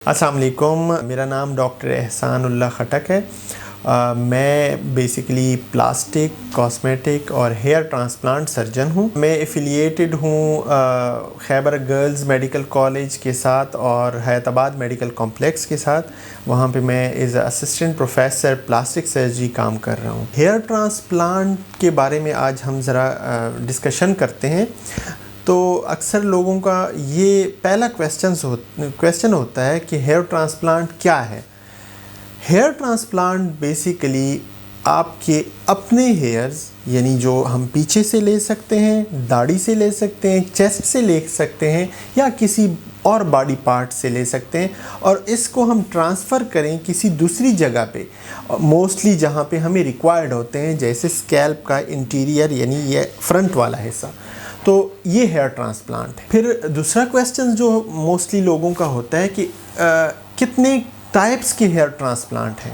अस्सलाम वालेकुम, मेरा नाम डॉक्टर एहसानुल्लाह खटक है। मैं बेसिकली प्लास्टिक, कॉस्मेटिक और हेयर ट्रांसप्लांट सर्जन हूँ। मैं एफिलिएटेड हूँ खैबर गर्ल्स मेडिकल कॉलेज के साथ और हैदराबाद मेडिकल कॉम्प्लेक्स के साथ। वहाँ पे मैं as assistant professor plastic surgery काम कर रहा हूँ। हेयर ट्रांसप्लांट के बारे में आज हम ज़रा डिस्कशन करते हैं। तो अक्सर लोगों का ये पहला क्वेश्चन होता है कि हेयर ट्रांसप्लांट क्या है। हेयर ट्रांसप्लांट बेसिकली आपके अपने हेयर्स, यानी जो हम पीछे से ले सकते हैं, दाढ़ी से ले सकते हैं, चेस्ट से ले सकते हैं या किसी और बॉडी पार्ट से ले सकते हैं, और इसको हम ट्रांसफ़र करें किसी दूसरी जगह पे, मोस्टली जहाँ पे हमें रिक्वायर्ड होते हैं, जैसे स्कैल्प का इंटीरियर यानी ये फ्रंट वाला हिस्सा। तो ये हेयर ट्रांसप्लांट है। फिर दूसरा क्वेश्चन जो मोस्टली लोगों का होता है कि कितने टाइप्स के हेयर ट्रांसप्लांट हैं।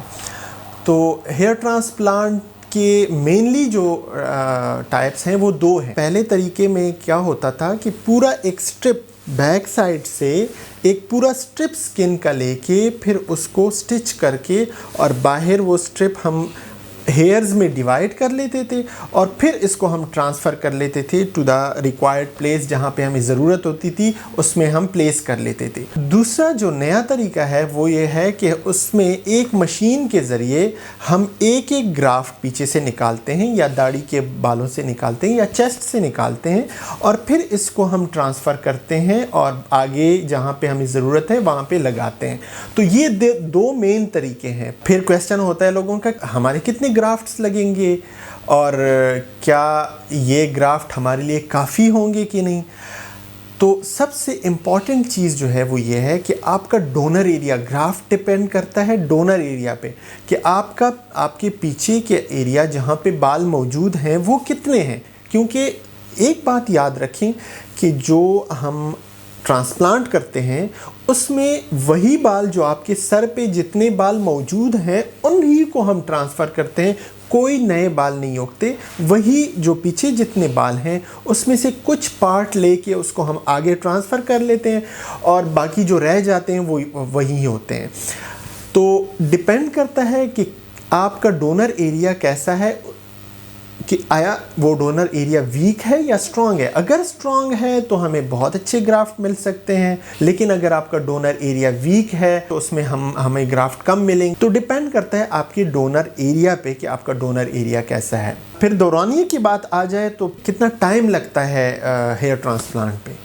तो हेयर ट्रांसप्लांट के मेनली जो टाइप्स हैं वो दो हैं। पहले तरीके में क्या होता था कि पूरा एक स्ट्रिप बैक साइड से एक पूरा स्ट्रिप स्किन का लेके फिर उसको स्टिच करके और बाहर वो स्ट्रिप हम हेयर्स में डिवाइड कर लेते थे और फिर इसको हम ट्रांसफ़र कर लेते थे टू द रिक्वायर्ड प्लेस, जहाँ पे हमें ज़रूरत होती थी उसमें हम प्लेस कर लेते थे। दूसरा जो नया तरीका है वो ये है कि उसमें एक मशीन के ज़रिए हम एक एक ग्राफ्ट पीछे से निकालते हैं या दाढ़ी के बालों से निकालते हैं या चेस्ट से निकालते हैं और फिर इसको हम ट्रांसफ़र करते हैं और आगे जहाँ पे हमें ज़रूरत है वहाँ पे लगाते हैं। तो ये दो मेन तरीके हैं। फिर क्वेश्चन होता है लोगों का, हमारे कितने ग्राफ्ट्स लगेंगे और क्या ये ग्राफ्ट हमारे लिए काफ़ी होंगे कि नहीं। तो सबसे इम्पॉर्टेंट चीज़ जो है वो ये है कि आपका डोनर एरिया, ग्राफ्ट डिपेंड करता है डोनर एरिया पे कि आपके पीछे के एरिया जहाँ पे बाल मौजूद हैं वो कितने हैं। क्योंकि एक बात याद रखें कि जो हम ट्रांसप्लांट करते हैं उसमें वही बाल जो आपके सर पे जितने बाल मौजूद हैं उन्हीं को हम ट्रांसफ़र करते हैं, कोई नए बाल नहीं उगते। वही जो पीछे जितने बाल हैं उसमें से कुछ पार्ट लेके उसको हम आगे ट्रांसफ़र कर लेते हैं और बाकी जो रह जाते हैं वो वही होते हैं। तो डिपेंड करता है कि आपका डोनर एरिया कैसा है, कि आया वो डोनर एरिया वीक है या स्ट्रॉन्ग है। अगर स्ट्रॉन्ग है तो हमें बहुत अच्छे ग्राफ्ट मिल सकते हैं, लेकिन अगर आपका डोनर एरिया वीक है तो उसमें हमें ग्राफ्ट कम मिलेंगे। तो डिपेंड करता है आपके डोनर एरिया पे कि आपका डोनर एरिया कैसा है। फिर दौरानिये की बात आ जाए तो कितना टाइम लगता है हेयर ट्रांसप्लांट पे।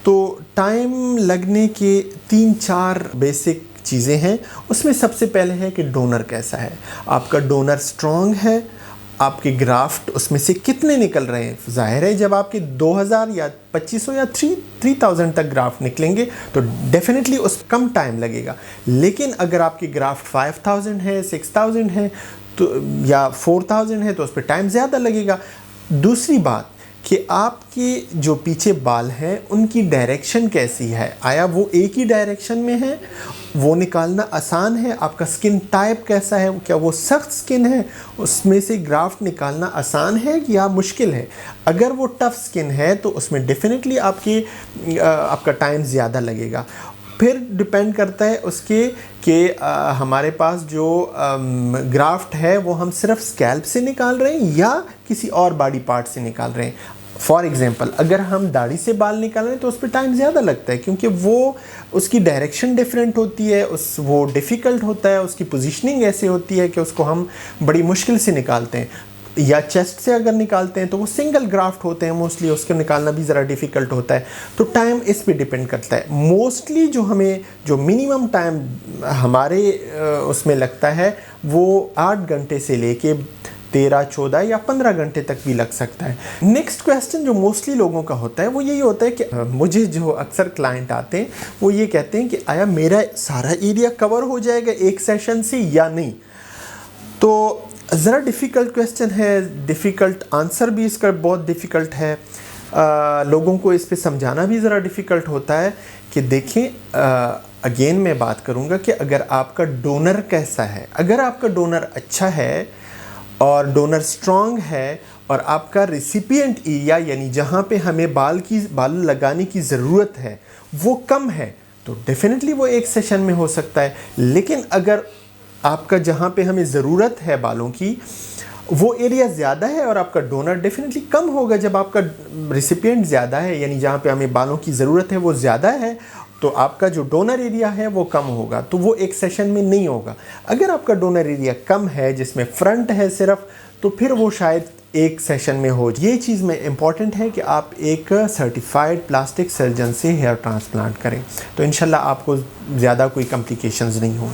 तो टाइम लगने के 3-4 बेसिक चीज़ें हैं। उसमें सबसे पहले है कि डोनर कैसा है, आपका डोनर स्ट्रॉन्ग है, आपके ग्राफ्ट उसमें से कितने निकल रहे हैं। जाहिर है जब आपके 2000 या 2500 या 3000 तक ग्राफ्ट निकलेंगे तो डेफिनेटली उस कम टाइम लगेगा। लेकिन अगर आपकी ग्राफ्ट 5000 है, 6000 है तो या 4000 है तो उस पर टाइम ज़्यादा लगेगा। दूसरी बात कि आपके जो पीछे बाल हैं उनकी डायरेक्शन कैसी है, आया वो एक ही डायरेक्शन में है, वो निकालना आसान है। आपका स्किन टाइप कैसा है, क्या वो सख्त स्किन है, उसमें से ग्राफ्ट निकालना आसान है या मुश्किल है। अगर वो टफ़ स्किन है तो उसमें डेफिनेटली आपका टाइम ज़्यादा लगेगा। फिर डिपेंड करता है उसके कि हमारे पास जो ग्राफ्ट है वो हम सिर्फ स्कैल्प से निकाल रहे हैं या किसी और बॉडी पार्ट से निकाल रहे हैं। फॉर एग्ज़ाम्पल अगर हम दाढ़ी से बाल निकाल रहे हैं तो उस पर टाइम ज़्यादा लगता है, क्योंकि वो उसकी डायरेक्शन डिफरेंट होती है, वो डिफ़िकल्ट होता है, उसकी पोजीशनिंग ऐसे होती है कि उसको हम बड़ी मुश्किल से निकालते हैं। या चेस्ट से अगर निकालते हैं तो वो सिंगल ग्राफ्ट होते हैं मोस्टली, उसको निकालना भी ज़रा डिफ़िकल्ट होता है। तो टाइम इस पे डिपेंड करता है। मोस्टली जो मिनिमम टाइम हमारे उसमें लगता है वो 8 घंटे से लेके 13, 14 या 15 घंटे तक भी लग सकता है। नेक्स्ट क्वेश्चन जो मोस्टली लोगों का होता है वो यही होता है कि मुझे जो अक्सर क्लाइंट आते हैं वो ये कहते हैं कि आया मेरा सारा एरिया कवर हो जाएगा एक सेशन से या नहीं। तो ज़रा डिफ़िकल्ट क्वेश्चन है, डिफ़िकल्ट आंसर भी इसका बहुत डिफ़िकल्ट है। लोगों को इस पे समझाना भी ज़रा डिफ़िकल्ट होता है कि देखें, अगेन मैं बात करूँगा कि अगर आपका डोनर कैसा है, अगर आपका डोनर अच्छा है और डोनर स्ट्रॉन्ग है और आपका रिसिपिएंट एरिया यानी जहाँ पे हमें बाल लगाने की ज़रूरत है वो कम है, तो डेफिनेटली वो एक सेशन में हो सकता है। लेकिन अगर आपका जहाँ पे हमें ज़रूरत है बालों की वो एरिया ज़्यादा है और आपका डोनर डेफिनेटली कम होगा। जब आपका रिसिपिएंट ज़्यादा है, यानी जहाँ पे हमें बालों की ज़रूरत है वो ज़्यादा है, तो आपका जो डोनर एरिया है वो कम होगा, तो वो एक सेशन में नहीं होगा। अगर आपका डोनर एरिया कम है जिसमें फ्रंट है सिर्फ, तो फिर वो शायद एक सेशन में हो। ये चीज़ में इम्पॉर्टेंट है कि आप एक सर्टिफाइड प्लास्टिक सर्जन से हेयर ट्रांसप्लांट करें, तो इंशाल्लाह आपको ज़्यादा कोई कॉम्प्लिकेशंस नहीं होंगे।